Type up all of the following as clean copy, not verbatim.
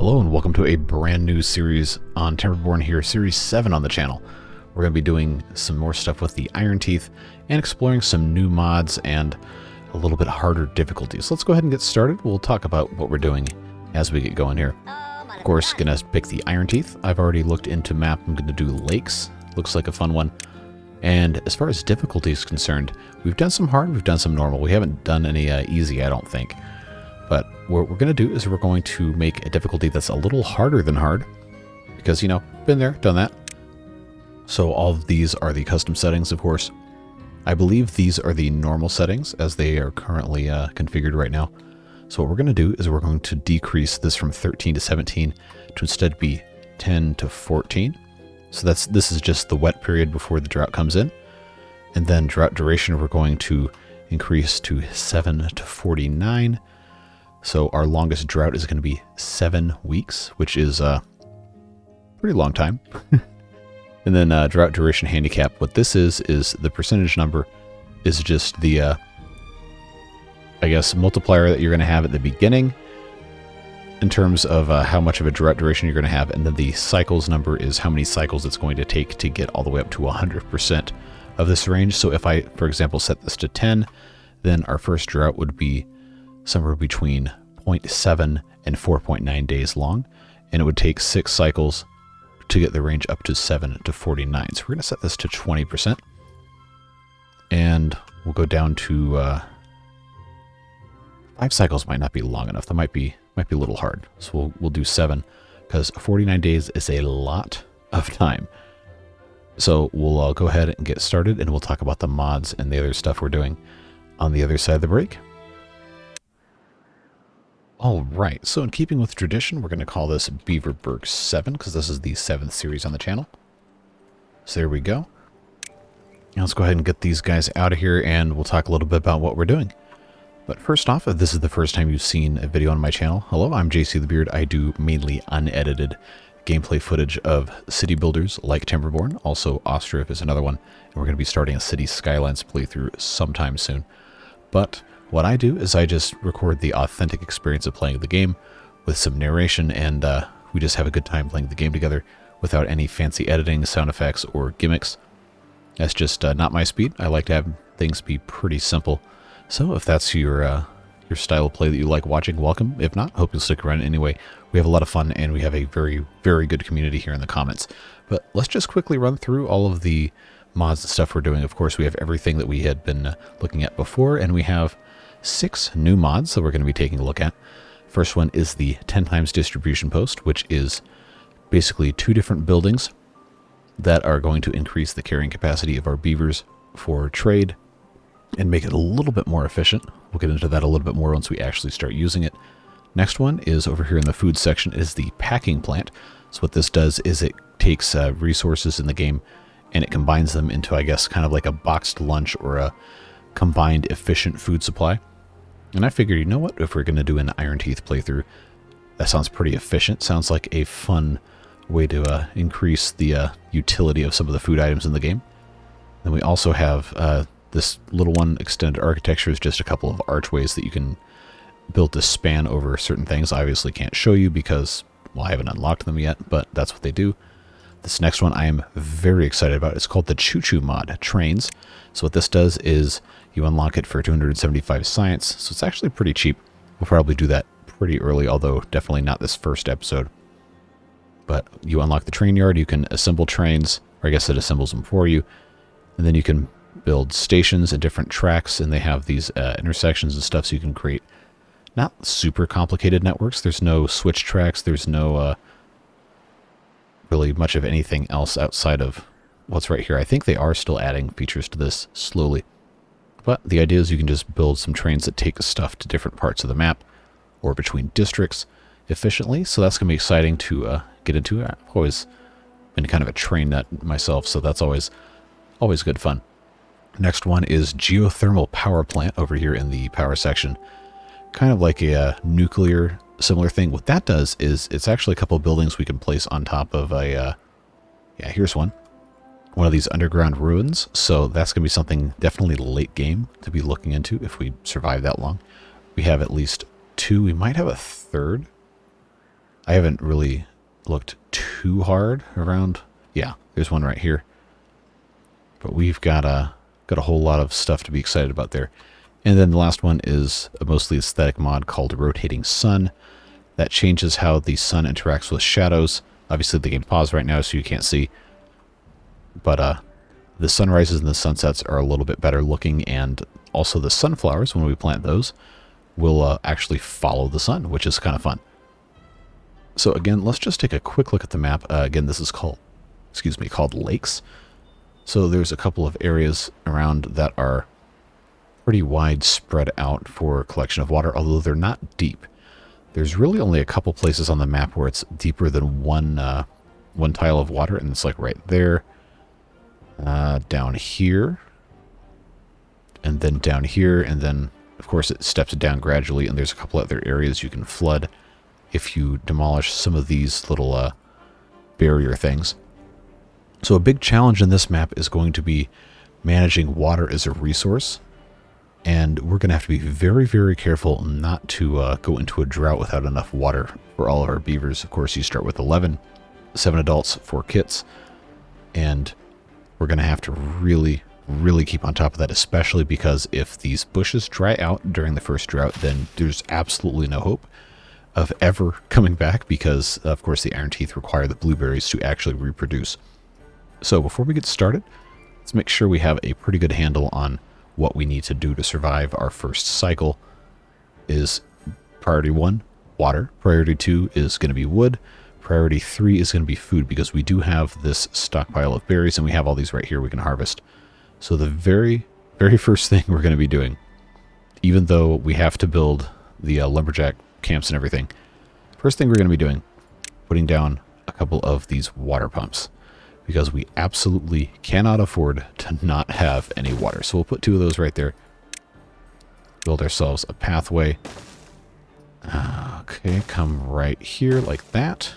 Hello and welcome to a brand new series on Timberborn here, Series 7 on the channel. We're going to be doing some more stuff with the Iron Teeth and exploring some new mods and a little bit harder difficulties. Let's go ahead and get started. We'll talk about what we're doing as we get going here. Of course, going to pick the Iron Teeth. I've already looked into map. I'm going to do lakes. Looks like a fun one. And as far as difficulty is concerned, we've done some hard, we've done some normal. We haven't done any easy, I don't think. But what we're going to do is we're going to make a difficulty that's a little harder than hard. Because, you know, been there, done that. So all of these are the custom settings, of course. I believe these are the normal settings as they are currently configured right now. So what we're going to do is we're going to decrease this from 13 to 17 to instead be 10 to 14. So this is just the wet period before the drought comes in. And then drought duration we're going to increase to 7 to 49. So our longest drought is going to be 7 weeks, which is a pretty long time. And then drought duration handicap, what this is the percentage number is just the, I guess, multiplier that you're going to have at the beginning in terms of how much of a drought duration you're going to have. And then the cycles number is how many cycles it's going to take to get all the way up to 100% of this range. So if I, for example, set this to 10, then our first drought would be somewhere between 0.7 and 4.9 days long, and it would take 6 cycles to get the range up to 7 to 49. So we're going to set this to 20%, and we'll go down to 5 cycles. Might not be long enough. That might be a little hard. So we'll do 7 because 49 days is a lot of time. So we'll go ahead and get started, and we'll talk about the mods and the other stuff we're doing on the other side of the break. All right, so in keeping with tradition, we're going to call this Beaverburg 7 because this is the 7th series on the channel. So there we go. Now let's go ahead and get these guys out of here, and we'll talk a little bit about what we're doing. But first off, if this is the first time you've seen a video on my channel, hello, I'm JC the Beard. I do mainly unedited gameplay footage of city builders like Timberborn. Also, Ostriv is another one, and we're going to be starting a City Skylines playthrough sometime soon. But what I do is I just record the authentic experience of playing the game with some narration, and we just have a good time playing the game together without any fancy editing, sound effects, or gimmicks. That's just not my speed. I like to have things be pretty simple. So if that's your style of play that you like watching, welcome. If not, hope you'll stick around anyway. We have a lot of fun, and we have a very, very good community here in the comments. But let's just quickly run through all of the mods and stuff we're doing. Of course, we have everything that we had been looking at before, and we have 6 new mods that we're going to be taking a look at. First one is the 10 times distribution post, which is basically 2 different buildings that are going to increase the carrying capacity of our beavers for trade and make it a little bit more efficient. We'll get into that a little bit more once we actually start using it. Next one is over here in the food section is the packing plant. So what this does is it takes resources in the game and it combines them into, I guess, kind of like a boxed lunch or a combined efficient food supply. And I figured, you know what, if we're going to do an Iron Teeth playthrough, that sounds pretty efficient. Sounds like a fun way to increase the utility of some of the food items in the game. Then we also have this little one, extended architecture, is just a couple of archways that you can build to span over certain things. I obviously can't show you because, well, I haven't unlocked them yet, but that's what they do. This next one I am very excited about. It's called the Choo Choo mod, Trains. So what this does is you unlock it for 275 science, so it's actually pretty cheap. We'll probably do that pretty early, although definitely not this first episode. But you unlock the train yard, you can assemble trains, or I guess it assembles them for you, and then you can build stations and different tracks, and they have these intersections and stuff, so you can create not super complicated networks. There's no switch tracks, there's no really much of anything else outside of what's right here. I think they are still adding features to this slowly. But the idea is you can just build some trains that take stuff to different parts of the map or between districts efficiently. So that's going to be exciting to get into. I've always been kind of a train nut myself, so that's always good fun. Next one is Geothermal Power Plant over here in the power section. Kind of like a nuclear similar thing. What that does is it's actually a couple of buildings we can place on top of a, yeah, here's one of these underground ruins. So that's going to be something definitely late game to be looking into if we survive that long. We have at least 2. We might have a third. I haven't really looked too hard around. Yeah, there's one right here. But we've got a whole lot of stuff to be excited about there. And then the last one is a mostly aesthetic mod called Rotating Sun. That changes how the sun interacts with shadows. Obviously the game paused right now so you can't see. But the sunrises and the sunsets are a little bit better looking, and also the sunflowers, when we plant those, will actually follow the sun, which is kind of fun. So again, let's just take a quick look at the map. Again, this is called lakes. So there's a couple of areas around that are pretty wide spread out for collection of water, although they're not deep. There's really only a couple places on the map where it's deeper than one tile of water, and it's like right there, down here, and then down here, and then of course it steps down gradually, and there's a couple other areas you can flood if you demolish some of these little barrier things. So a big challenge in this map is going to be managing water as a resource. And we're going to have to be very, very careful not to go into a drought without enough water for all of our beavers. Of course, you start with 11, 7 adults, 4 kits. And we're going to have to really, really keep on top of that, especially because if these bushes dry out during the first drought, then there's absolutely no hope of ever coming back because, of course, the iron teeth require the blueberries to actually reproduce. So before we get started, let's make sure we have a pretty good handle on what we need to do to survive our first cycle. Is priority 1, water. Priority 2 is going to be wood. Priority 3 is going to be food, because we do have this stockpile of berries and we have all these right here we can harvest. So the very, very first thing we're going to be doing, even though we have to build the lumberjack camps and everything, first thing we're going to be doing, putting down a couple of these water pumps, because we absolutely cannot afford to not have any water. So we'll put 2 of those right there. Build ourselves a pathway. Okay, come right here like that.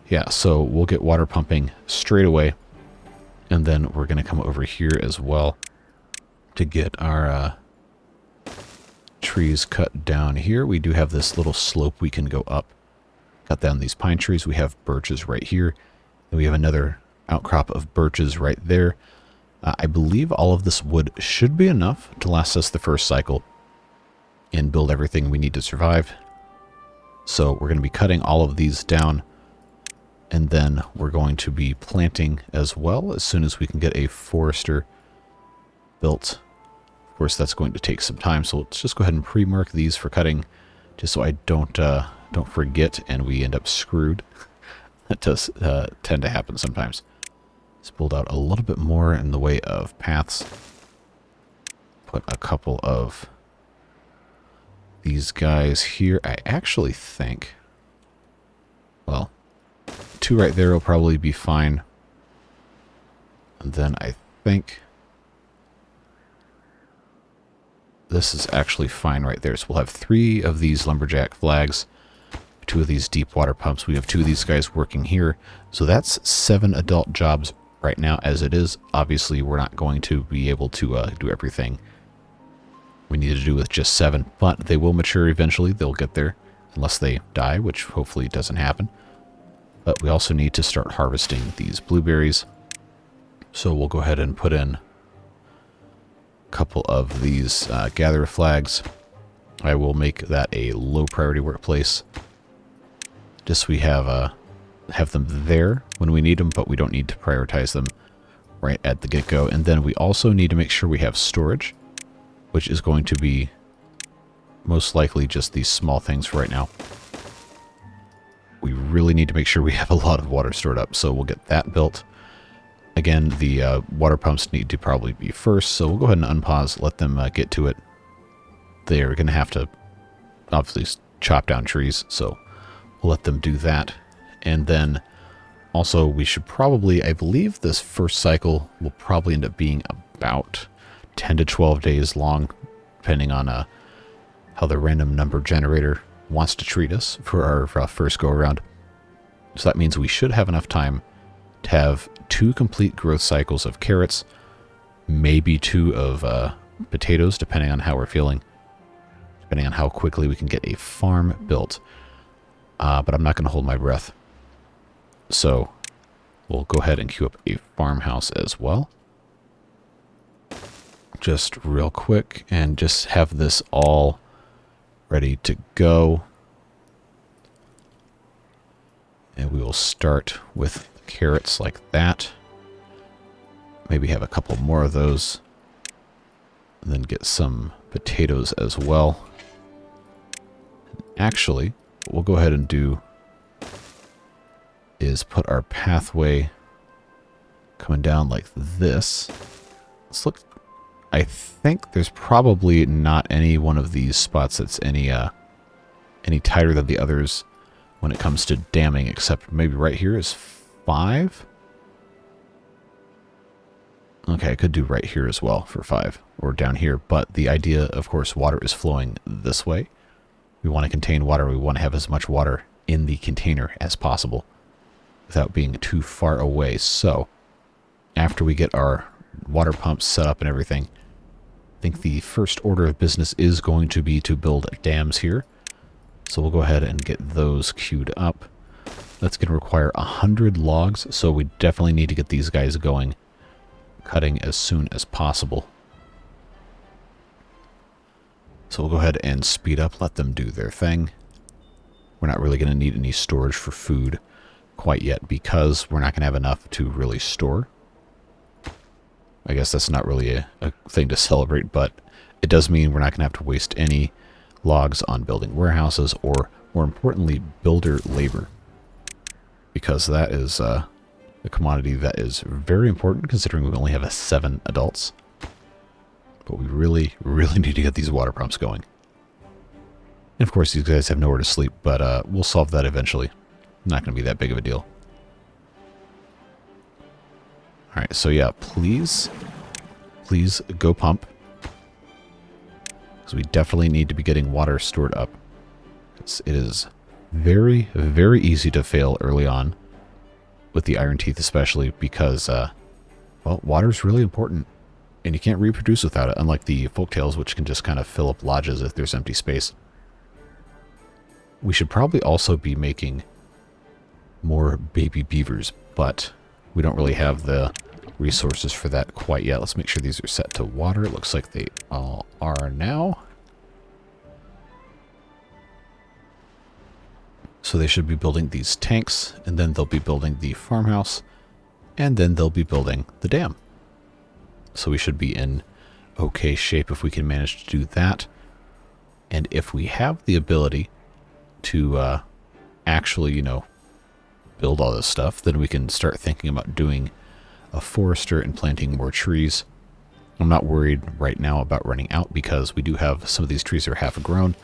Yeah, so we'll get water pumping straight away. And then we're going to come over here as well to get our trees cut down here. We do have this little slope we can go up. Cut down these pine trees. We have birches right here. And we have another outcrop of birches right there. I believe all of this wood should be enough to last us the first cycle and build everything we need to survive. So we're going to be cutting all of these down, and then we're going to be planting as well as soon as we can get a forester built. Of course, that's going to take some time, so let's just go ahead and pre-mark these for cutting, just so I don't forget and we end up screwed. That does tend to happen sometimes. Let's build out a little bit more in the way of paths. Put a couple of these guys here. I actually think, well, 2 right there will probably be fine. And then I think this is actually fine right there. So we'll have 3 of these lumberjack flags, 2 of these deep water pumps. We have 2 of these guys working here. So that's 7 adult jobs right now as it is. Obviously, we're not going to be able to do everything we need to do with just 7, but they will mature eventually. They'll get there unless they die, which hopefully doesn't happen. But we also need to start harvesting these blueberries. So we'll go ahead and put in a couple of these gatherer flags. I will make that a low priority workplace. Just so we have them there when we need them, but we don't need to prioritize them right at the get-go. And then we also need to make sure we have storage, which is going to be most likely just these small things for right now. We really need to make sure we have a lot of water stored up, so we'll get that built. Again, the water pumps need to probably be first, so we'll go ahead and unpause, let them get to it. They're going to have to obviously chop down trees, so we'll let them do that. And then also we should probably, I believe this first cycle will probably end up being about 10 to 12 days long, depending on how the random number generator wants to treat us for our first go around. So that means we should have enough time to have 2 complete growth cycles of carrots, maybe 2 of potatoes, depending on how we're feeling, depending on how quickly we can get a farm built. but I'm not going to hold my breath. So we'll go ahead and queue up a farmhouse as well. Just real quick, and just have this all ready to go. And we will start with carrots like that. Maybe have a couple more of those. And then get some potatoes as well. Actually, what we'll go ahead and do is put our pathway coming down like this. Let's look. I think there's probably not any one of these spots that's any tighter than the others when it comes to damming, except maybe right here is 5. Okay, I could do right here as well for 5, or down here, but the idea, of course, water is flowing this way. We want to contain water. We want to have as much water in the container as possible without being too far away. So after we get our water pumps set up and everything, I think the first order of business is going to be to build dams here. So we'll go ahead and get those queued up. That's going to require 100 logs, so we definitely need to get these guys going, cutting as soon as possible. So we'll go ahead and speed up, let them do their thing. We're not really going to need any storage for food quite yet because we're not going to have enough to really store. I guess that's not really a thing to celebrate, but it does mean we're not going to have to waste any logs on building warehouses or, more importantly, builder labor. Because that is a commodity that is very important considering we only have 7 adults. But we really, really need to get these water pumps going. And of course, these guys have nowhere to sleep, but we'll solve that eventually. Not going to be that big of a deal. Alright, so yeah, please go pump. Because we definitely need to be getting water stored up. It is very, very easy to fail early on. With the iron teeth especially, because, well, water is really important. And you can't reproduce without it, unlike the folktales, which can just kind of fill up lodges if there's empty space. We should probably also be making more baby beavers, but we don't really have the resources for that quite yet. Let's make sure these are set to water. It looks like they all are now. So they should be building these tanks, and then they'll be building the farmhouse, and then they'll be building the dam. So we should be in okay shape if we can manage to do that. And if we have the ability to actually, you know, build all this stuff, then we can start thinking about doing a forester and planting more trees. I'm not worried right now about running out because we do have some of these trees that are half grown.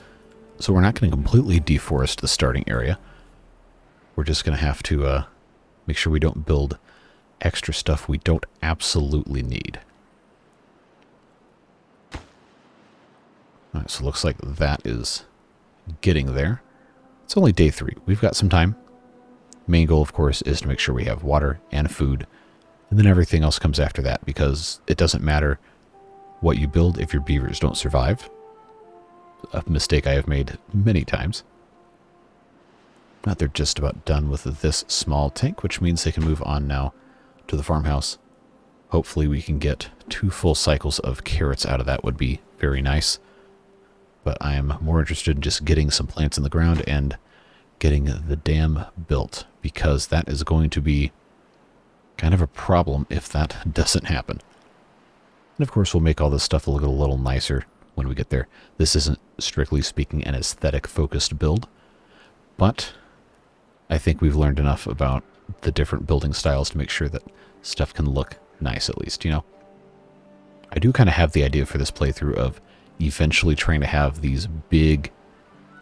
So we're not going to completely deforest the starting area. We're just going to have to make sure we don't build extra stuff we don't absolutely need. Alright, so it looks like that is getting there. It's only day 3. We've got some time. Main goal, of course, is to make sure we have water and food. And then everything else comes after that, because it doesn't matter what you build if your beavers don't survive. A mistake I have made many times. But they're just about done with this small tank, which means they can move on now to the farmhouse. Hopefully we can get 2 full cycles of carrots out of that. Would be very nice. But I am more interested in just getting some plants in the ground and getting the dam built, because that is going to be kind of a problem if that doesn't happen. And of course we'll make all this stuff look a little nicer when we get there. This isn't, strictly speaking, an aesthetic focused build, but I think we've learned enough about the different building styles to make sure that stuff can look nice, at least, you know. I do kind of have the idea for this playthrough of eventually trying to have these big,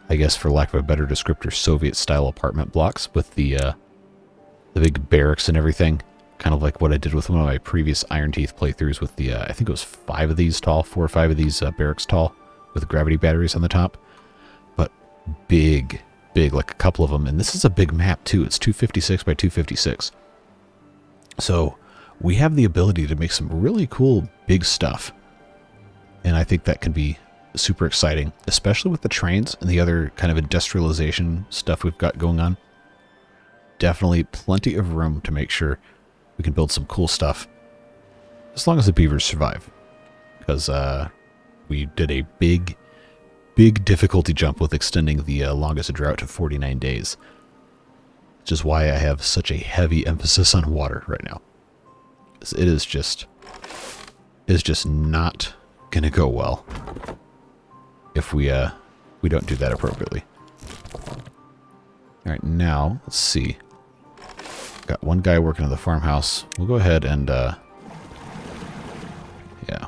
I guess for lack of a better descriptor, Soviet-style apartment blocks with the big barracks and everything. Kind of like what I did with one of my previous Iron Teeth playthroughs with the, I think it was 5 of these tall, 4 or 5 of these barracks tall with gravity batteries on the top. But big, like a couple of them. And this is a big map too. It's 256 by 256. So we have the ability to make some really cool big stuff. And I think that can be super exciting, especially with the trains and the other kind of industrialization stuff we've got going on. Definitely plenty of room to make sure we can build some cool stuff, as long as the beavers survive. Because we did a big difficulty jump with extending the longest drought to 49 days. Which is why I have such a heavy emphasis on water right now. It is just not going to go well if we don't do that appropriately. All right, now let's see. Got one guy working on the farmhouse. We'll go ahead and yeah,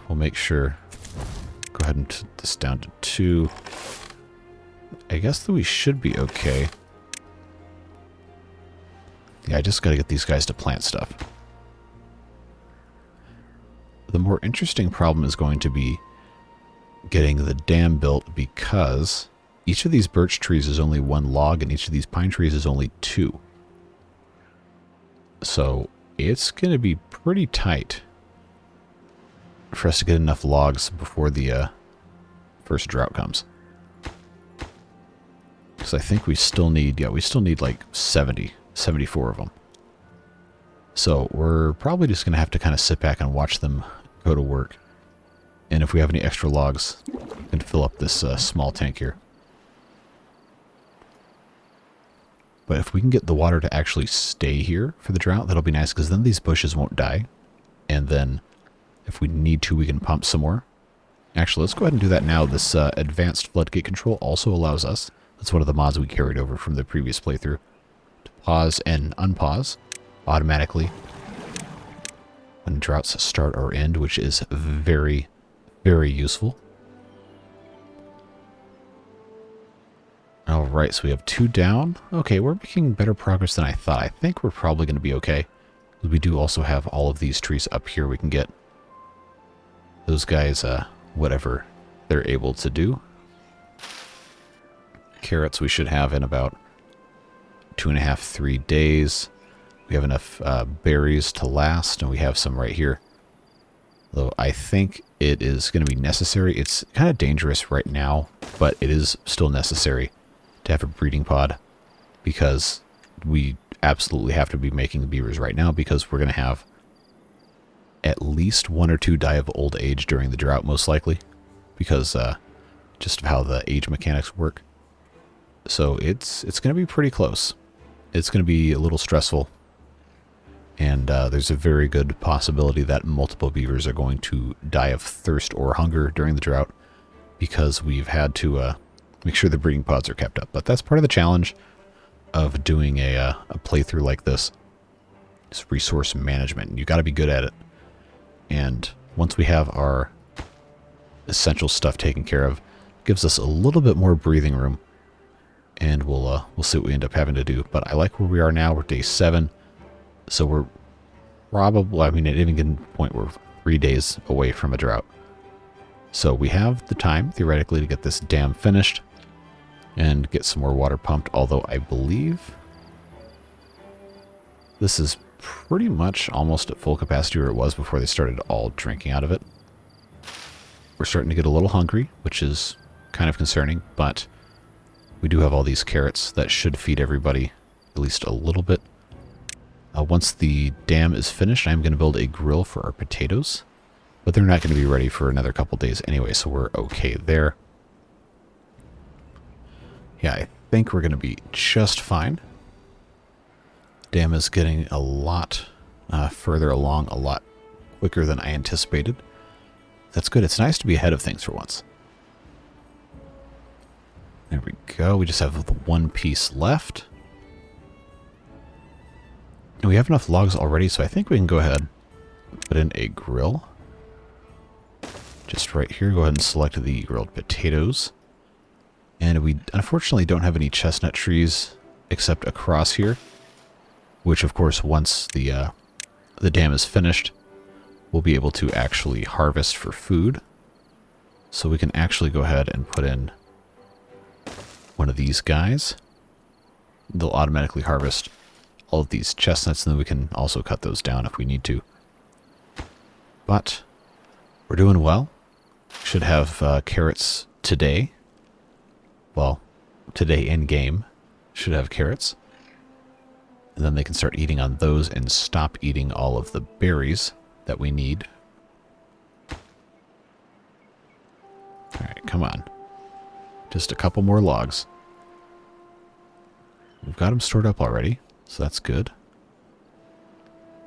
we'll make sure. Go ahead and put this down to 2. I guess that we should be okay. Yeah, I just got to get these guys to plant stuff. The more interesting problem is going to be getting the dam built, because each of these birch trees is only 1 log and each of these pine trees is only 2. So it's going to be pretty tight for us to get enough logs before the first drought comes. Because I think we still need, yeah, we still need like 74 of them. So we're probably just going to have to kind of sit back and watch them go to work. And if we have any extra logs, we can fill up this small tank here. But if we can get the water to actually stay here for the drought, that'll be nice, because then these bushes won't die. And then if we need to, we can pump some more. Actually, let's go ahead and do that now. This advanced floodgate control also allows us, that's one of the mods we carried over from the previous playthrough, to pause and unpause automatically when droughts start or end, which is very, very useful. Alright, so we have 2 down. Okay, we're making better progress than I thought. I think we're probably going to be okay. We do also have all of these trees up here. We can get those guys whatever they're able to do. Carrots we should have in about 2.5, 3 days. We have enough berries to last, and we have some right here. Though I think it is going to be necessary. It's kind of dangerous right now, but it is still necessary to have a breeding pod, because we absolutely have to be making the beavers right now, because we're going to have at least 1 or 2 die of old age during the drought, most likely, because just of how the age mechanics work. So it's going to be pretty close. It's going to be a little stressful, and there's a very good possibility that multiple beavers are going to die of thirst or hunger during the drought, because we've had to make sure the breeding pods are kept up. But that's part of the challenge of doing a playthrough like this. It's resource management, and you got to be good at it. And once we have our essential stuff taken care of, it gives us a little bit more breathing room, and we'll see what we end up having to do. But I like where we are now. We're day 7, so we're probably, I mean, at any given point, we're 3 days away from a drought. So we have the time, theoretically, to get this dam finished and get some more water pumped, although I believe this is pretty much almost at full capacity where it was before they started all drinking out of it. We're starting to get a little hungry, which is kind of concerning, but we do have all these carrots that should feed everybody at least a little bit. Once the dam is finished, I'm going to build a grill for our potatoes, but they're not going to be ready for another couple days anyway, so we're okay there. Yeah, I think we're going to be just fine. Dam is getting a lot further along, a lot quicker than I anticipated. That's good. It's nice to be ahead of things for once. There we go. We just have the 1 piece left. And we have enough logs already, so I think we can go ahead and put in a grill. Just right here, go ahead and select the grilled potatoes. And we unfortunately don't have any chestnut trees except across here, which of course once the dam is finished, we'll be able to actually harvest for food. So we can actually go ahead and put in one of these guys. They'll automatically harvest all of these chestnuts, and then we can also cut those down if we need to. But we're doing well. Should have carrots today, well, today in game, should have carrots. And then they can start eating on those and stop eating all of the berries that we need. Alright, come on. Just a couple more logs. We've got them stored up already, so that's good.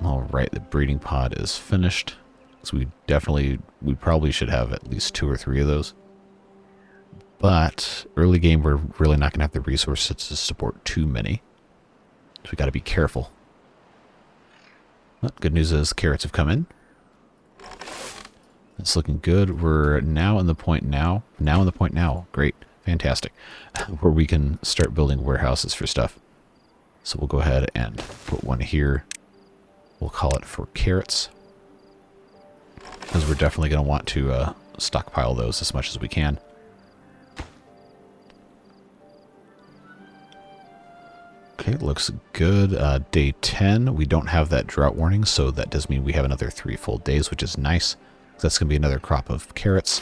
Alright, the breeding pod is finished. So we probably should have at least 2 or 3 of those. But early game, we're really not going to have the resources to support too many. So we got to be careful. Well, good news is carrots have come in. It's looking good. We're now in the point now. Great. Fantastic. Where we can start building warehouses for stuff. So we'll go ahead and put one here. We'll call it for carrots. Because we're definitely going to want to stockpile those as much as we can. Okay, looks good. Day 10, we don't have that drought warning, so that does mean we have another 3 full days, which is nice. That's going to be another crop of carrots.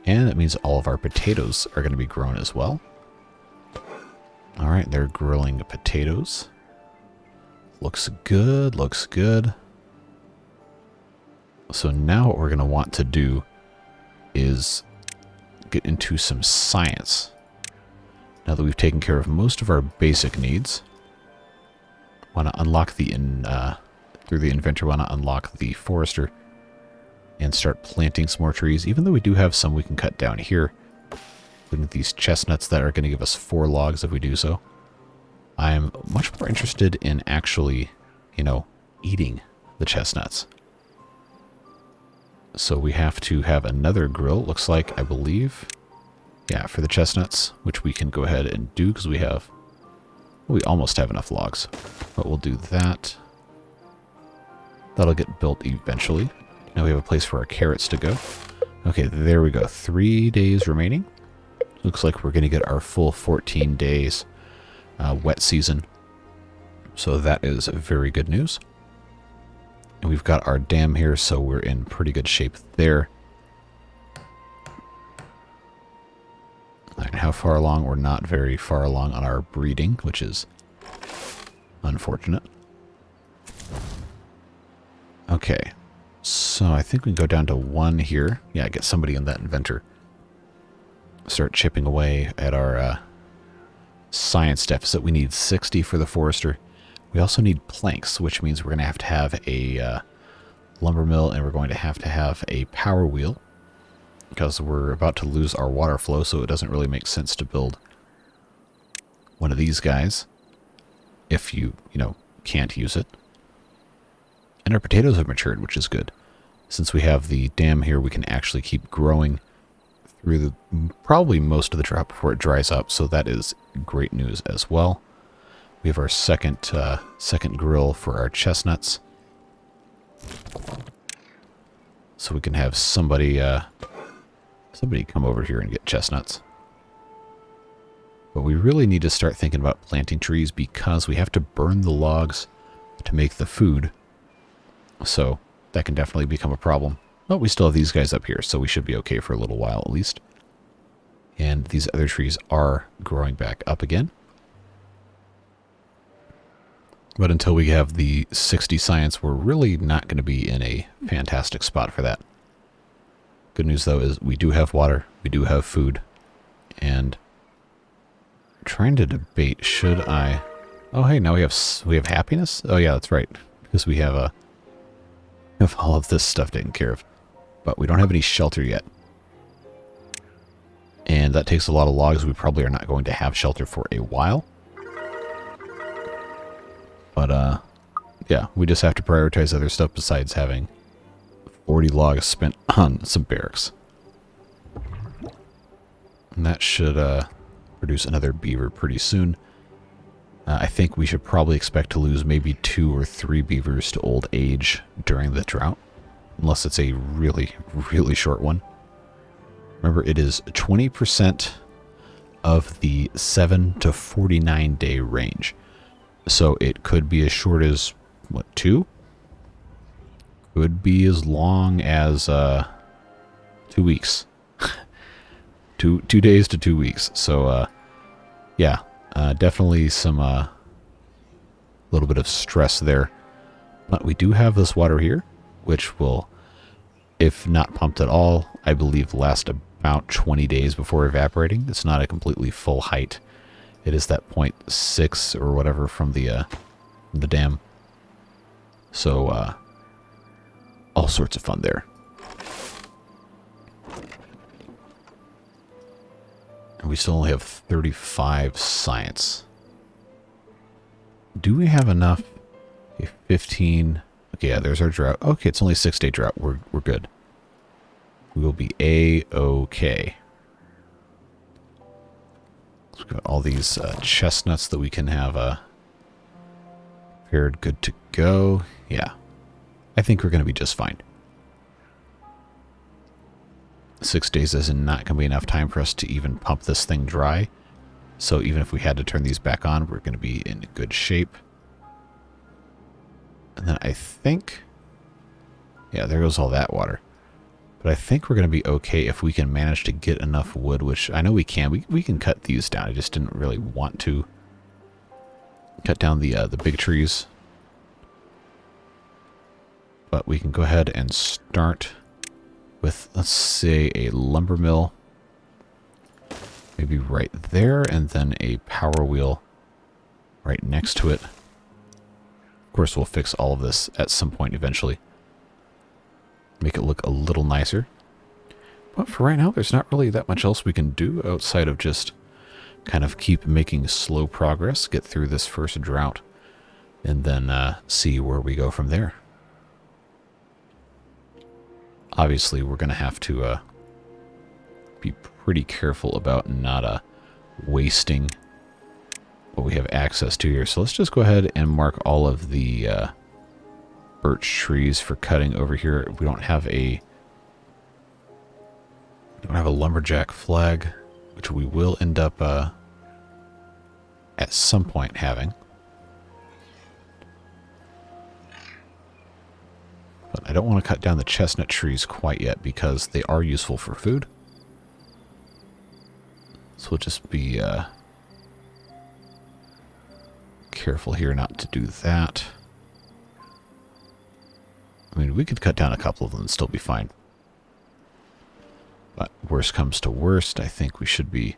And that means all of our potatoes are going to be grown as well. Alright, they're grilling potatoes. Looks good, looks good. So now what we're going to want to do is get into some science. Now that we've taken care of most of our basic needs, want to unlock the through the inventor, want to unlock the forester and start planting some more trees. Even though we do have some we can cut down here, including these chestnuts that are going to give us 4 logs if we do so. I'm much more interested in actually, eating the chestnuts. So we have to have another grill, looks like, I believe. Yeah, for the chestnuts, which we can go ahead and do because we almost have enough logs. But we'll do that. That'll get built eventually. Now we have a place for our carrots to go. Okay, there we go. 3 days remaining. Looks like we're going to get our full 14 days wet season. So that is very good news. And we've got our dam here, so we're in pretty good shape there. And how far along? We're not very far along on our breeding, which is unfortunate. Okay, so I think we can go down to 1 here. Yeah, get somebody in that inventor. Start chipping away at our science deficit. We need 60 for the forester. We also need planks, which means we're going to have a lumber mill, and we're going to have a power wheel. Because we're about to lose our water flow, so it doesn't really make sense to build one of these guys if you can't use it. And our potatoes have matured, which is good. Since we have the dam here, we can actually keep growing through probably most of the drought before it dries up, so that is great news as well. We have our second grill for our chestnuts. So we can have somebody come over here and get chestnuts. But we really need to start thinking about planting trees because we have to burn the logs to make the food. So that can definitely become a problem. But we still have these guys up here, so we should be okay for a little while at least. And these other trees are growing back up again. But until we have the 60 science, we're really not going to be in a fantastic spot for that. Good news, though, is we do have water, we do have food, and I'm trying to debate, should I... Oh, hey, now we have happiness? Oh, yeah, that's right, because we have all of this stuff taken care of. But we don't have any shelter yet. And that takes a lot of logs. We probably are not going to have shelter for a while. But, yeah, we just have to prioritize other stuff besides having 40 logs spent on some barracks. And that should produce another beaver pretty soon. I think we should probably expect to lose maybe 2 or 3 beavers to old age during the drought. Unless it's a really, really short one. Remember, it is 20% of the 7 to 49 day range. So it could be as short as, what, 2? Could be as long as 2 weeks. 2 days to 2 weeks. So, yeah, definitely some little bit of stress there. But we do have this water here, which will, if not pumped at all, I believe last about 20 days before evaporating. It's not a completely full height. It is that 0.6 or whatever from the dam. So, all sorts of fun there. And we still only have 35 science. Do we have enough? Okay, 15. Okay, yeah, there's our drought. Okay, it's only a 6-day drought. We're good. We will be A-okay. So we've got all these chestnuts that we can have prepared, good to go. Yeah, I think we're going to be just fine. 6 days is not going to be enough time for us to even pump this thing dry. So even if we had to turn these back on, we're going to be in good shape. And then I think, yeah, there goes all that water. But I think we're going to be okay if we can manage to get enough wood, which I know we can. We can cut these down. I just didn't really want to cut down the big trees. But we can go ahead and start with, let's say, a lumber mill. Maybe right there, and then a power wheel right next to it. Of course, we'll fix all of this at some point eventually. Make it look a little nicer. But for right now, there's not really that much else we can do outside of just kind of keep making slow progress, get through this first drought, and then see where we go from there. Obviously, we're going to have to be pretty careful about not wasting what we have access to here. So let's just go ahead and mark all of the birch trees for cutting over here. We don't have a lumberjack flag, which we will end up at some point having. But I don't want to cut down the chestnut trees quite yet because they are useful for food. So we'll just be careful here not to do that. I mean, we could cut down a couple of them and still be fine. But worst comes to worst, I think we should be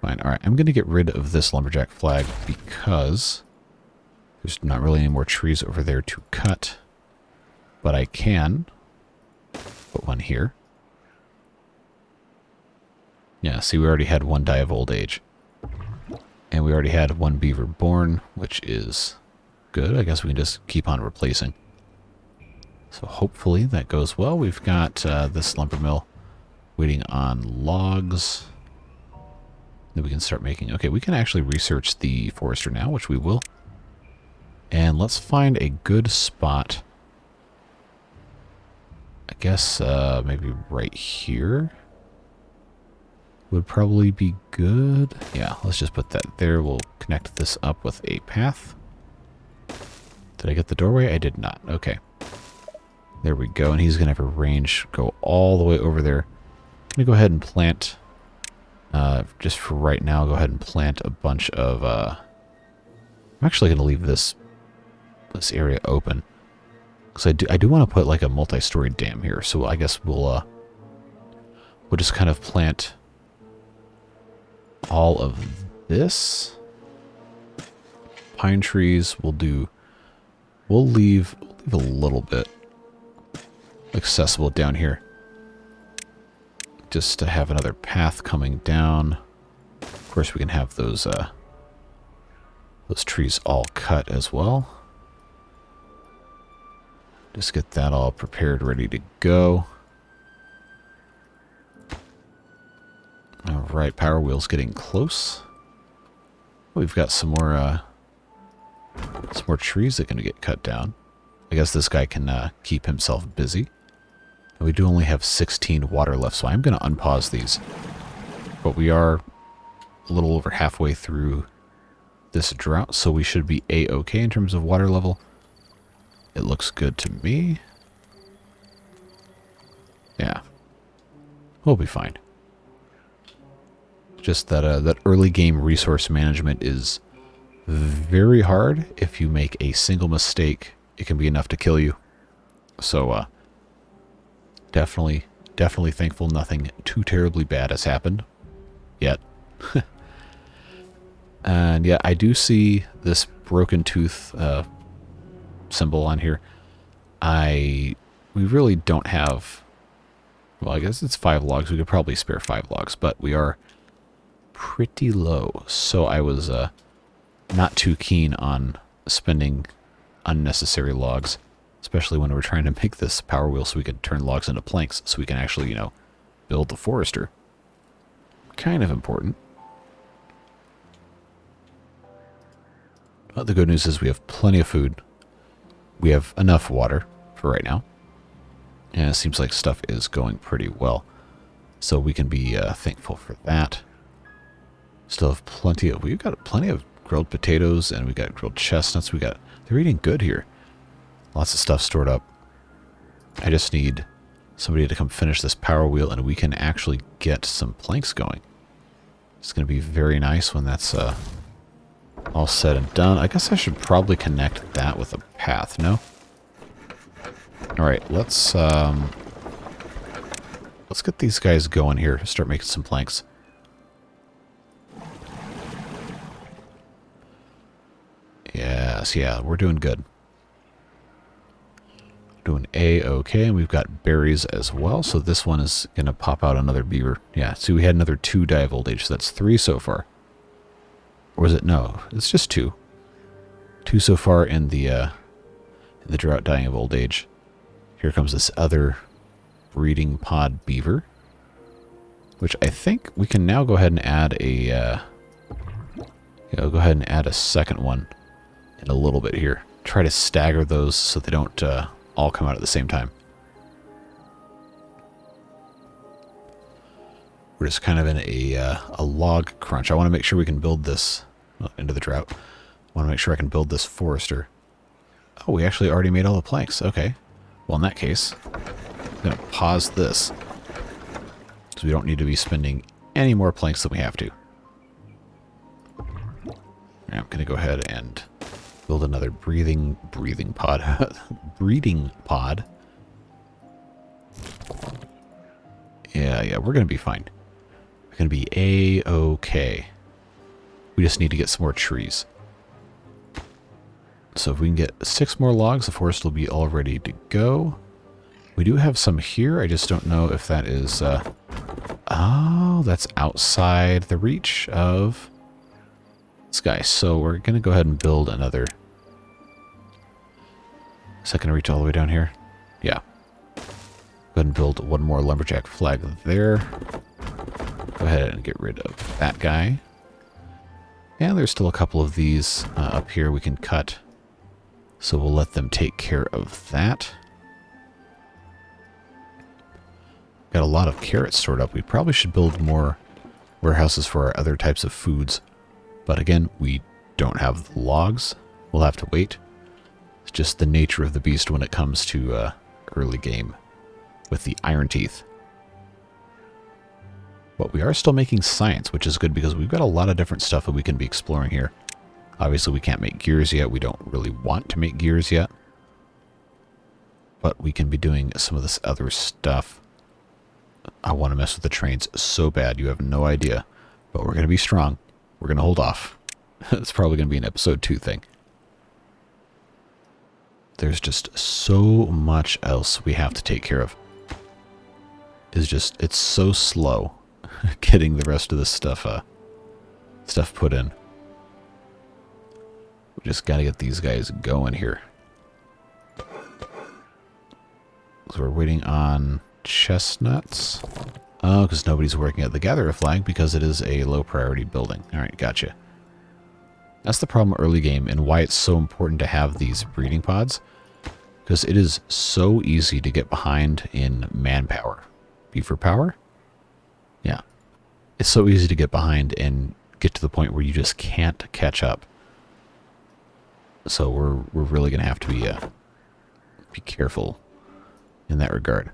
fine. Alright, I'm going to get rid of this lumberjack flag because there's not really any more trees over there to cut. But I can put one here. Yeah, see, we already had one die of old age. And we already had one beaver born, which is good. I guess we can just keep on replacing. So hopefully that goes well. We've got this lumber mill waiting on logs. Then we can start making... Okay, we can actually research the forester now, which we will. And let's find a good spot. I guess maybe right here would probably be good. Yeah, let's just put that there. We'll connect this up with a path. Did I get the doorway? I did not. Okay. There we go. And he's going to have a range go all the way over there. I'm going to go ahead and plant, just for right now, go ahead and plant a bunch of... I'm actually going to leave this area open. Because I do want to put like a multi-story dam here. So I guess we'll just kind of plant all of this. Pine trees we'll leave a little bit accessible down here. Just to have another path coming down. Of course we can have those trees all cut as well. Just get that all prepared, ready to go. Alright, power wheel's getting close. We've got some more trees that are going to get cut down. I guess this guy can keep himself busy. And we do only have 16 water left, so I'm going to unpause these. But we are a little over halfway through this drought, so we should be A-okay in terms of water level. It looks good to me. Yeah. We'll be fine. Just that that early game resource management is very hard. If you make a single mistake, it can be enough to kill you. So definitely thankful nothing too terribly bad has happened yet. And yeah, I do see this broken tooth symbol on here. We really don't have, well, I guess it's 5 logs. We could probably spare 5 logs, but we are pretty low. So I was not too keen on spending unnecessary logs, especially when we're trying to make this power wheel so we can turn logs into planks so we can actually, you know, build the forester. Kind of important. But the good news is we have plenty of food. We have enough water for right now. And it seems like stuff is going pretty well. So we can be thankful for that. Still have plenty of, we've got plenty of grilled potatoes and we got grilled chestnuts. They're eating good here. Lots of stuff stored up. I just need somebody to come finish this power wheel and we can actually get some planks going. It's going to be very nice when that's all said and done. I guess I should probably connect that with a path, no? Alright, let's get these guys going here. Start making some planks. Yes, yeah, we're doing good. Doing A-okay, and we've got berries as well, so this one is going to pop out another beaver. Yeah, see, we had another 2 die of old age, so that's 3 so far. Or was it? No, it's just 2. 2 so far in the drought dying of old age. Here comes this other breeding pod beaver, which I think we can now go ahead and add a, go ahead and add a second one in a little bit here. Try to stagger those so they don't all come out at the same time. We're just kind of in a log crunch. I want to make sure we can build this into the drought. I want to make sure I can build this forester. Oh, we actually already made all the planks. Okay. Well, in that case, I'm going to pause this because we don't need to be spending any more planks than we have to. I'm going to go ahead and build another breeding pod. Breeding pod. Yeah, we're going to be fine. We're going to be A-okay. We just need to get some more trees. So if we can get 6 more logs, the forest will be all ready to go. We do have some here. I just don't know if that is... oh, that's outside the reach of this guy. So we're going to go ahead and build another... Is that going to reach all the way down here? Yeah. Go ahead and build one more lumberjack flag there. Go ahead and get rid of that guy. And there's still a couple of these up here we can cut. So we'll let them take care of that. Got a lot of carrots stored up. We probably should build more warehouses for our other types of foods. But again, we don't have the logs. We'll have to wait. It's just the nature of the beast when it comes to early game with the iron teeth. But we are still making science, which is good because we've got a lot of different stuff that we can be exploring here. Obviously, we can't make gears yet. We don't really want to make gears yet. But we can be doing some of this other stuff. I want to mess with the trains so bad. You have no idea. But we're going to be strong. We're going to hold off. It's probably going to be an episode 2 thing. There's just so much else we have to take care of. It's so slow getting the rest of this stuff put in. We just got to get these guys going here. So we're waiting on chestnuts. Oh, because nobody's working at the gatherer flag because it is a low priority building. All right, gotcha. That's the problem early game and why it's so important to have these breeding pods. Because it is so easy to get behind in manpower. Beaver power? Yeah. It's so easy to get behind and get to the point where you just can't catch up. So we're really going to have to be careful in that regard.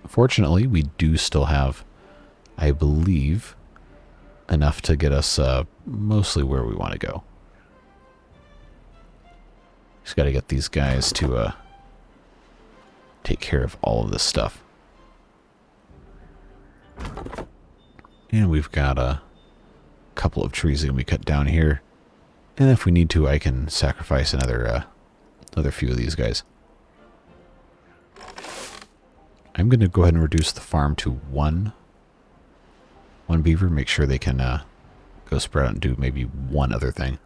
Fortunately, we do still have, I believe, enough to get us mostly where we want to go. Just got to get these guys to take care of all of this stuff. And we've got a couple of trees that can be cut down here. And if we need to, I can sacrifice another few of these guys. I'm going to go ahead and reduce the farm to one beaver. Make sure they can go spread out and do maybe one other thing.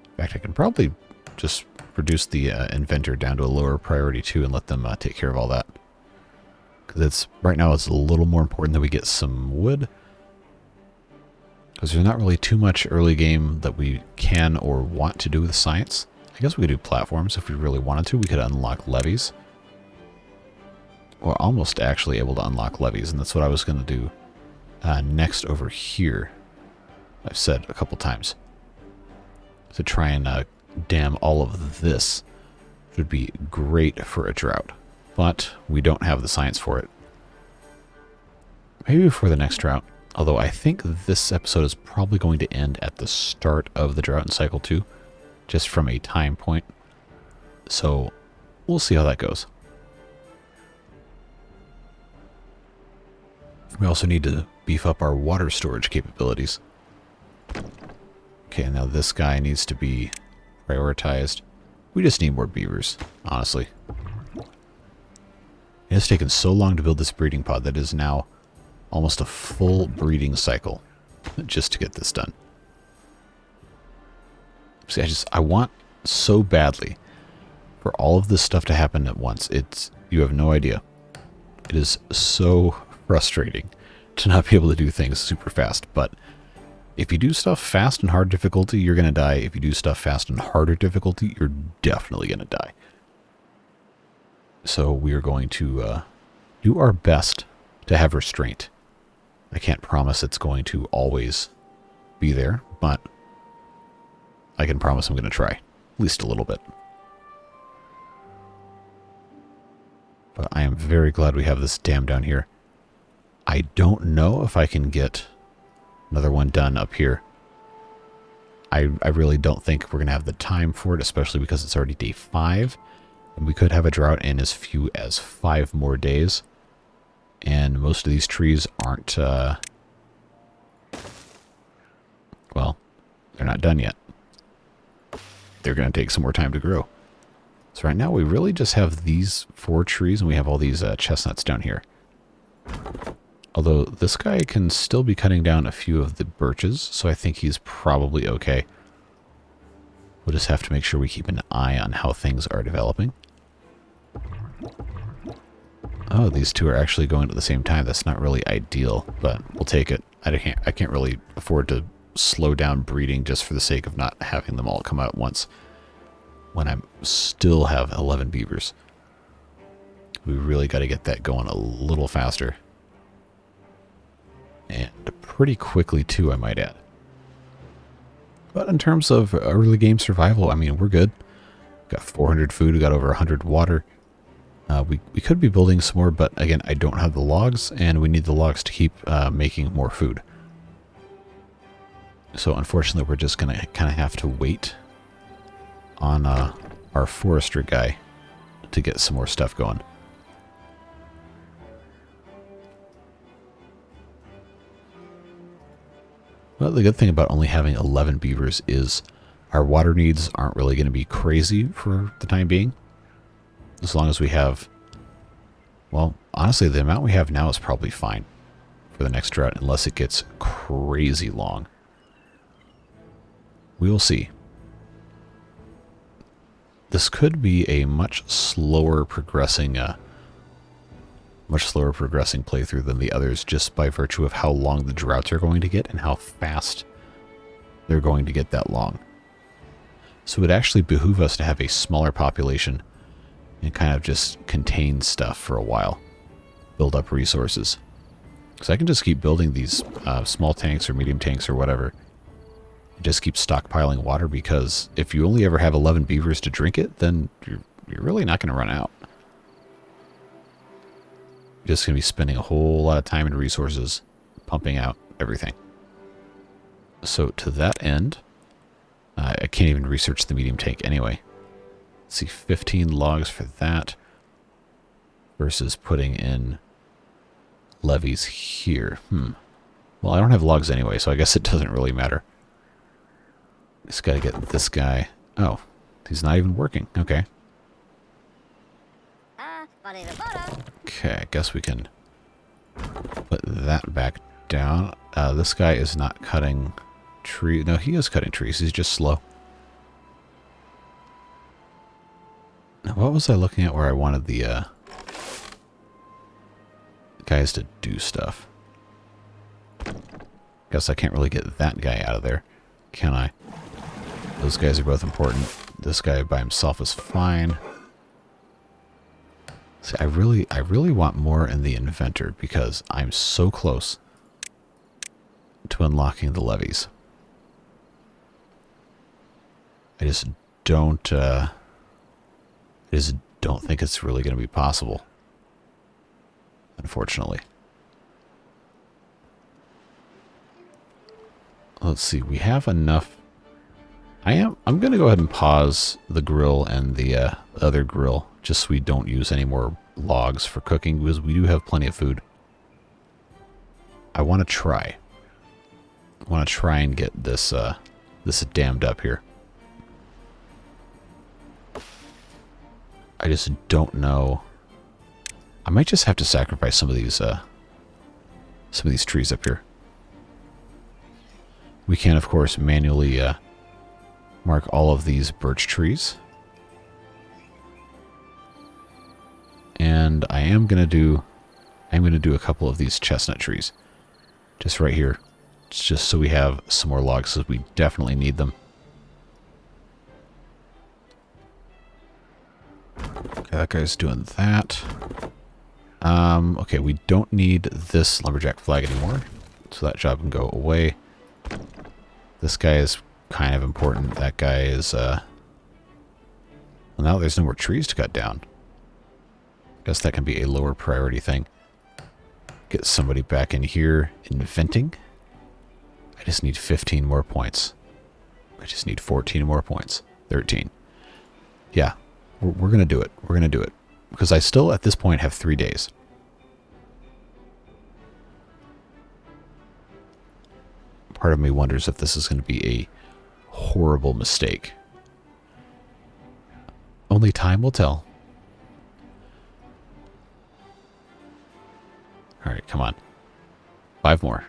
In fact, I can probably just reduce the inventor down to a lower priority too and let them take care of all that. Because right now it's a little more important that we get some wood. Because there's not really too much early game that we can or want to do with science. I guess we could do platforms if we really wanted to. We could unlock levees. We're almost actually able to unlock levees, and that's what I was going to do next over here. I've said a couple times. To try and dam all of this would be great for a drought. But we don't have the science for it. Maybe before the next drought. Although I think this episode is probably going to end at the start of the drought in cycle 2. Just from a time point. So we'll see how that goes. We also need to beef up our water storage capabilities. Okay, now this guy needs to be prioritized. We just need more beavers, honestly. It has taken so long to build this breeding pod that it is now almost a full breeding cycle just to get this done. See, I want so badly for all of this stuff to happen at once. You have no idea. It is so frustrating to not be able to do things super fast. But if you do stuff fast and hard difficulty, you're going to die. If you do stuff fast and harder difficulty, you're definitely going to die. So we are going to do our best to have restraint. I can't promise it's going to always be there, but I can promise I'm going to try. At least a little bit. But I am very glad we have this dam down here. I don't know if I can get another one done up here. I really don't think we're going to have the time for it, especially because it's already day 5. And we could have a drought in as few as 5 more days. And most of these trees aren't, well, they're not done yet. They're going to take some more time to grow. So right now we really just have these 4 trees and we have all these chestnuts down here. Although this guy can still be cutting down a few of the birches, so I think he's probably okay. We'll just have to make sure we keep an eye on how things are developing. Oh, these two are actually going at the same time. That's not really ideal, but we'll take it. I can't really afford to slow down breeding just for the sake of not having them all come out at once when I still have 11 beavers. We really got to get that going a little faster. And pretty quickly, too, I might add. But in terms of early game survival, I mean, we're good. We've got 400 food, we got over 100 water. We could be building some more, but again, I don't have the logs, and we need the logs to keep making more food. So unfortunately, we're just going to kind of have to wait on our forester guy to get some more stuff going. Well, the good thing about only having 11 beavers is our water needs aren't really going to be crazy for the time being. As long as we have, well, honestly, the amount we have now is probably fine for the next drought, unless it gets crazy long. We will see. This could be a much slower progressing playthrough than the others, just by virtue of how long the droughts are going to get and how fast they're going to get that long. So it would actually behoove us to have a smaller population and kind of just contain stuff for a while. Build up resources. Because I can just keep building these small tanks or medium tanks or whatever. Just keep stockpiling water, because if you only ever have 11 beavers to drink it, then you're really not going to run out. You're just going to be spending a whole lot of time and resources pumping out everything. so to that end, I can't even research the medium tank anyway. Let's see, 15 logs for that versus putting in levees here. Well, I don't have logs anyway, so I guess it doesn't really matter. Just got to get this guy. Oh, he's not even working. Okay. Okay, I guess we can put that back down. This guy is not cutting trees. No, he is cutting trees. He's just slow. Now, what was I looking at where I wanted the guys to do stuff? Guess I can't really get that guy out of there, can I? Those guys are both important. This guy by himself is fine. See, I really want more in the inventor because I'm so close to unlocking the levees. I just don't think it's really going to be possible, unfortunately. Let's see, we have enough. I'm going to go ahead and pause the grill and the other grill just so we don't use any more logs for cooking because we do have plenty of food. I want to try. And get this this dammed up here. I just don't know. I might just have to sacrifice some of these trees up here. We can, of course, manually mark all of these birch trees. And I'm gonna do a couple of these chestnut trees. Just right here. Just so we have some more logs, because we definitely need them. Okay, that guy's doing that. Okay, we don't need this lumberjack flag anymore, so that job can go away. This guy is kind of important. That guy is, well, now there's no more trees to cut down. Guess that can be a lower priority thing. Get somebody back in here inventing. I just need 15 more points. I just need 14 more points. 13. Yeah, we're going to do it. We're going to do it. Because I still, at this point, have 3 days. Part of me wonders if this is going to be a horrible mistake. Only time will tell. Alright, come on. 5 more.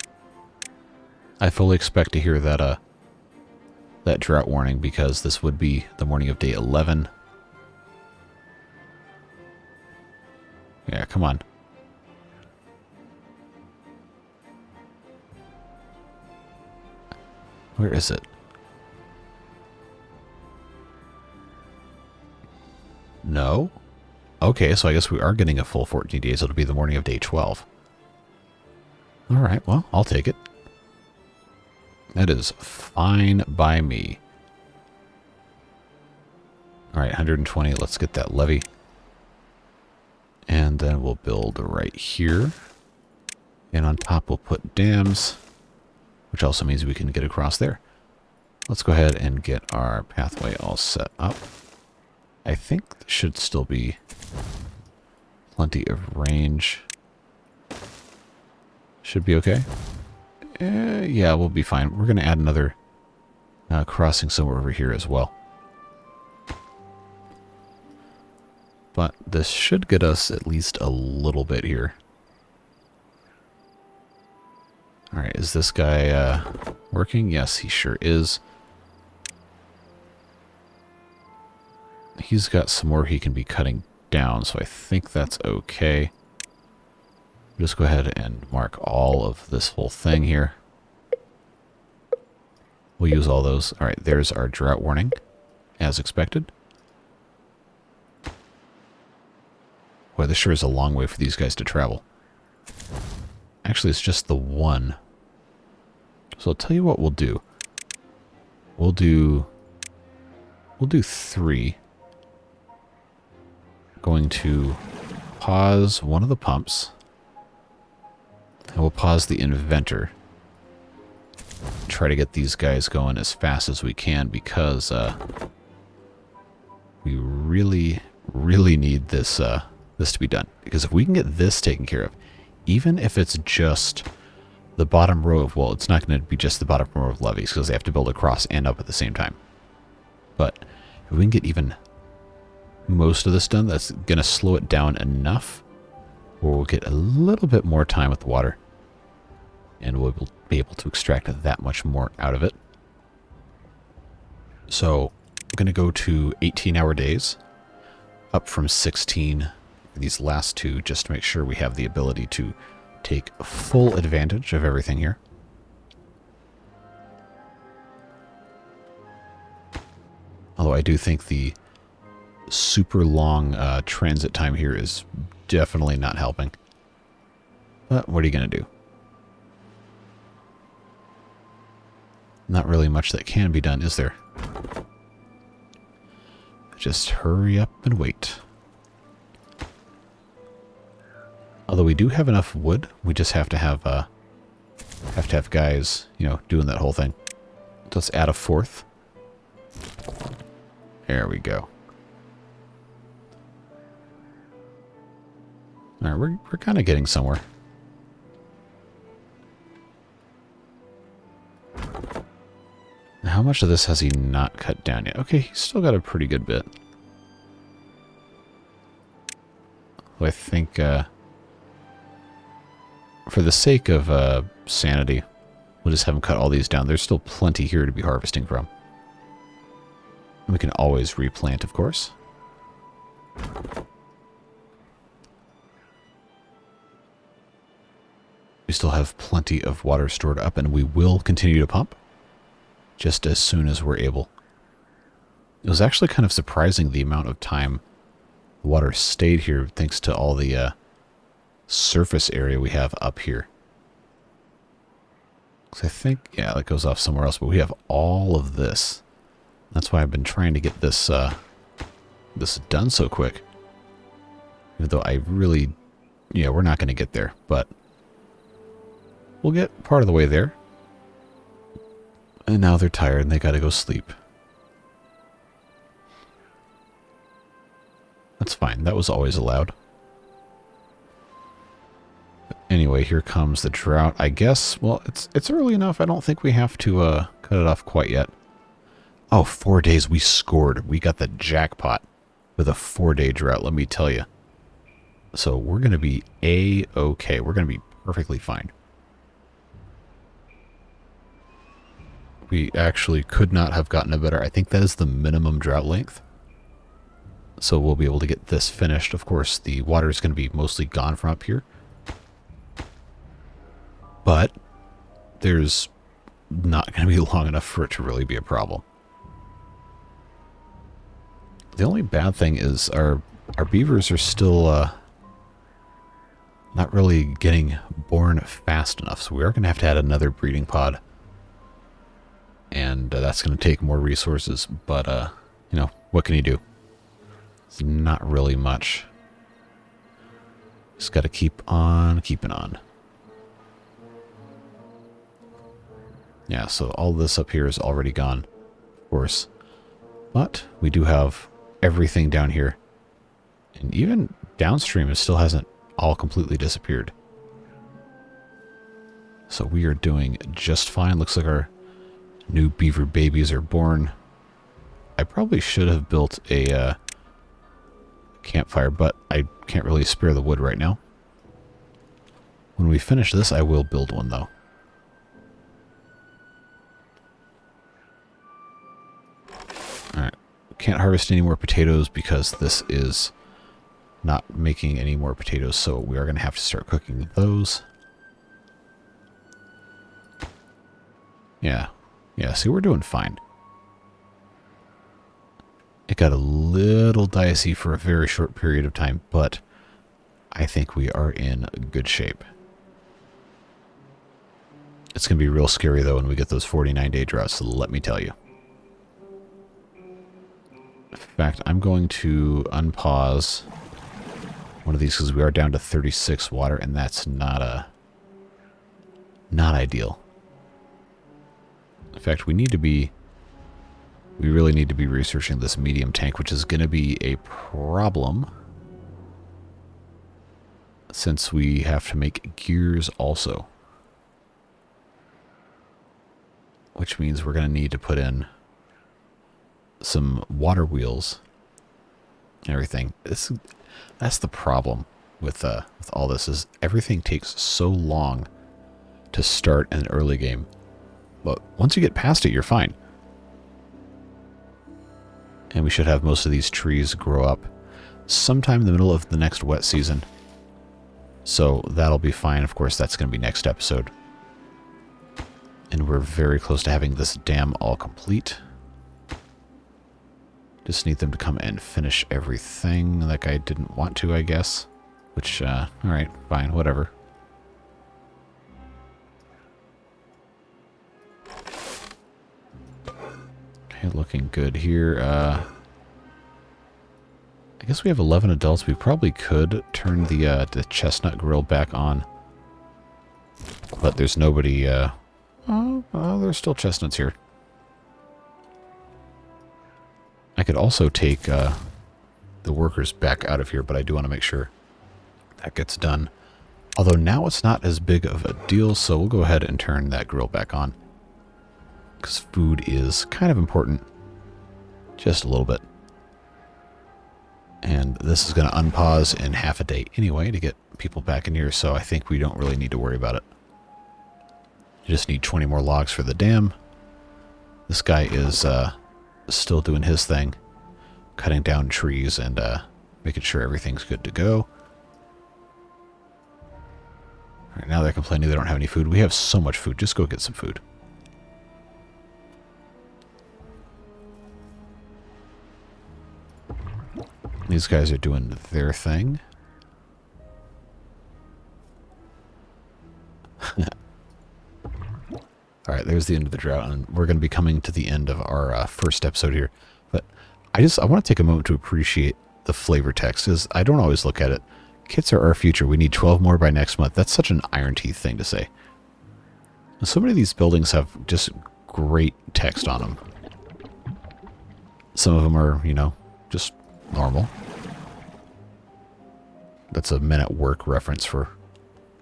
I fully expect to hear that that drought warning because this would be the morning of day 11. Yeah, come on. Where is it? No? Okay, so I guess we are getting a full 14 days. It'll be the morning of day 12. Alright, well, I'll take it. That is fine by me. Alright, 120. Let's get that levee. And then we'll build right here. And on top we'll put dams, which also means we can get across there. Let's go ahead and get our pathway all set up. I think there should still be plenty of range. Should be okay. Yeah, we'll be fine. We're going to add another crossing somewhere over here as well. But this should get us at least a little bit here. Alright, is this guy working? Yes, he sure is. He's got some more he can be cutting down, so I think that's okay. Just go ahead and mark all of this whole thing here. We'll use all those. Alright, there's our drought warning, as expected. Boy, this sure is a long way for these guys to travel. Actually, it's just the one. So I'll tell you what we'll do. We'll do 3. Going to pause one of the pumps. And we'll pause the inventor. try to get these guys going as fast as we can because we really, really need this this to be done. Because if we can get this taken care of, even if it's just the bottom row of, well, it's not going to be just the bottom row of levees because they have to build across and up at the same time. But if we can get even most of this done, that's going to slow it down enough where we'll get a little bit more time with the water. And we'll be able to extract that much more out of it. So I'm going to go to 18-hour days, up from 16 for these last two, just to make sure we have the ability to take full advantage of everything here. Although I do think the super long transit time here is definitely not helping. But what are you going to do? Not really much that can be done, is there? Just hurry up and wait. Although we do have enough wood, we just have to have guys, you know, doing that whole thing. Let's add a fourth. There we go. All right, we're kind of getting somewhere. How much of this has he not cut down yet? Okay, he's still got a pretty good bit. Well, I think, for the sake of sanity, we'll just have him cut all these down. There's still plenty here to be harvesting from. And we can always replant, of course. We still have plenty of water stored up, and we will continue to pump just as soon as we're able. It was actually kind of surprising the amount of time the water stayed here thanks to all the surface area we have up here. Because I think, yeah, that goes off somewhere else, but we have all of this. That's why I've been trying to get this this done so quick. Even though I really, yeah, we're not going to get there, but we'll get part of the way there. And now they're tired and they got to go sleep. That's fine. That was always allowed. But anyway, here comes the drought. I guess, well, it's early enough. I don't think we have to cut it off quite yet. Oh, 4 days. We scored. We got the jackpot with a 4-day drought, let me tell you. So we're going to be A-okay. We're going to be perfectly fine. We actually could not have gotten a better. I think that is the minimum drought length. So we'll be able to get this finished. Of course, the water is going to be mostly gone from up here. But there's not going to be long enough for it to really be a problem. The only bad thing is our beavers are still not really getting born fast enough. So we are going to have to add another breeding pod. And that's going to take more resources, but, you know, what can you do? It's not really much. Just got to keep on keeping on. Yeah, so all this up here is already gone, of course. But we do have everything down here. And even downstream, it still hasn't all completely disappeared. So we are doing just fine. Looks like our new beaver babies are born. I probably should have built a campfire, but I can't really spare the wood right now. When we finish this, I will build one, though. Alright. Can't harvest any more potatoes because this is not making any more potatoes, so we are going to have to start cooking those. Yeah. Yeah, see, we're doing fine. It got a little dicey for a very short period of time, but I think we are in good shape. It's going to be real scary, though, when we get those 49-day droughts, so let me tell you. In fact, I'm going to unpause one of these because we are down to 36 water, and that's not ideal. In fact, we really need to be researching this medium tank, which is going to be a problem since we have to make gears also. Which means we're going to need to put in some water wheels and everything. That's the problem with all this, is everything takes so long to start an early game. But once you get past it, you're fine. And we should have most of these trees grow up sometime in the middle of the next wet season. So that'll be fine. Of course, that's going to be next episode. And we're very close to having this dam all complete. Just need them to come and finish everything. That guy didn't want to, I guess. Which, alright, fine, whatever. Okay, looking good here. I guess we have 11 adults. We probably could turn the chestnut grill back on. But there's nobody, oh, there's still chestnuts here. I could also take the workers back out of here, but I do want to make sure that gets done. Although now it's not as big of a deal, so we'll go ahead and turn that grill back on. Because food is kind of important. Just a little bit. And this is going to unpause in half a day anyway to get people back in here, so I think we don't really need to worry about it. You just need 20 more logs for the dam. This guy is still doing his thing, cutting down trees and making sure everything's good to go. All right, now they're complaining they don't have any food. We have so much food. Just go get some food. These guys are doing their thing. Alright, there's the end of the drought, and we're going to be coming to the end of our first episode here. But I want to take a moment to appreciate the flavor text, because I don't always look at it. Kits are our future. We need 12 more by next month. That's such an Iron Teeth thing to say. And so many of these buildings have just great text on them. Some of them are, you know, just normal. That's a Men at Work reference for...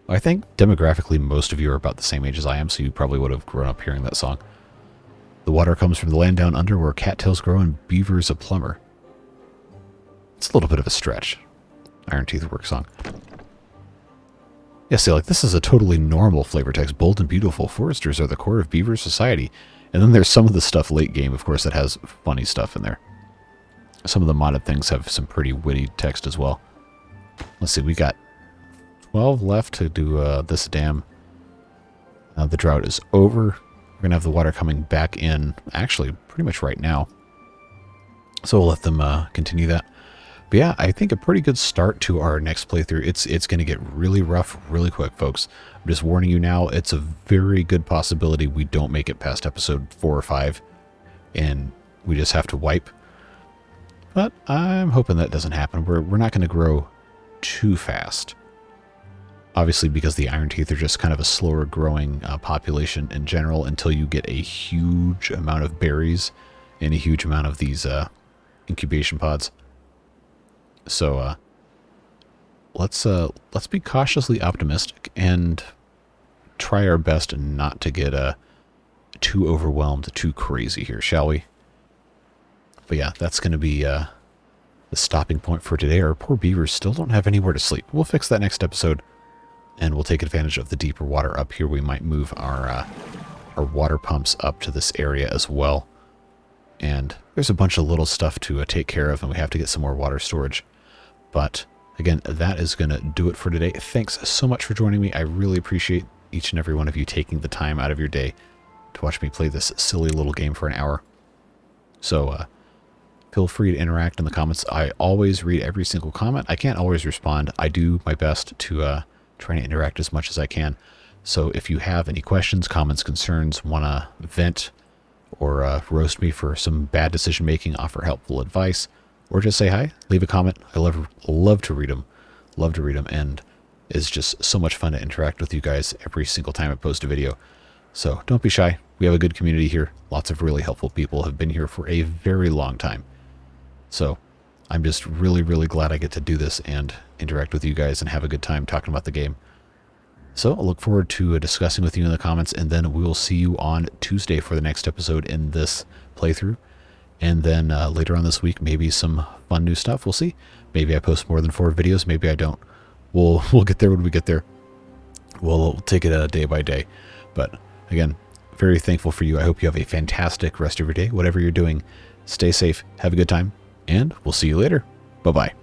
I think demographically most of you are about the same age as I am, so you probably would have grown up hearing that song. The water comes from the land down under where cattails grow and beavers a plumber. It's a little bit of a stretch. Iron Teeth Work song. Yeah, see, like, this is a totally normal flavor text. Bold and beautiful foresters are the core of beaver society. And then there's some of the stuff late game, of course, that has funny stuff in there. Some of the modded things have some pretty witty text as well. Let's see, we got 12 left to do this dam. The drought is over. We're going to have the water coming back in, actually, pretty much right now. So we'll let them continue that. But yeah, I think a pretty good start to our next playthrough. It's going to get really rough really quick, folks. I'm just warning you now, it's a very good possibility we don't make it past episode 4 or 5. And we just have to wipe. But I'm hoping that doesn't happen. We're not going to grow too fast. Obviously, because the Iron Teeth are just kind of a slower growing population in general until you get a huge amount of berries and a huge amount of these incubation pods. So let's be cautiously optimistic and try our best not to get too overwhelmed, too crazy here, shall we? But yeah, that's going to be the stopping point for today. Our poor beavers still don't have anywhere to sleep. We'll fix that next episode, and we'll take advantage of the deeper water up here. We might move our water pumps up to this area as well. And there's a bunch of little stuff to take care of, and we have to get some more water storage. But again, that is going to do it for today. Thanks so much for joining me. I really appreciate each and every one of you taking the time out of your day to watch me play this silly little game for an hour. So feel free to interact in the comments. I always read every single comment. I can't always respond. I do my best to try to interact as much as I can. So if you have any questions, comments, concerns, want to vent or roast me for some bad decision making, offer helpful advice, or just say hi, leave a comment. I love to read them. Love to read them, and it's just so much fun to interact with you guys every single time I post a video. So don't be shy. We have a good community here. Lots of really helpful people have been here for a very long time. So I'm just really, really glad I get to do this and interact with you guys and have a good time talking about the game. So I'll look forward to discussing with you in the comments, and then we will see you on Tuesday for the next episode in this playthrough. And then later on this week, maybe some fun new stuff. We'll see. Maybe I post more than 4 videos. Maybe I don't. We'll get there when we get there. We'll take it day by day. But again, very thankful for you. I hope you have a fantastic rest of your day. Whatever you're doing, stay safe, have a good time, and we'll see you later. Bye-bye.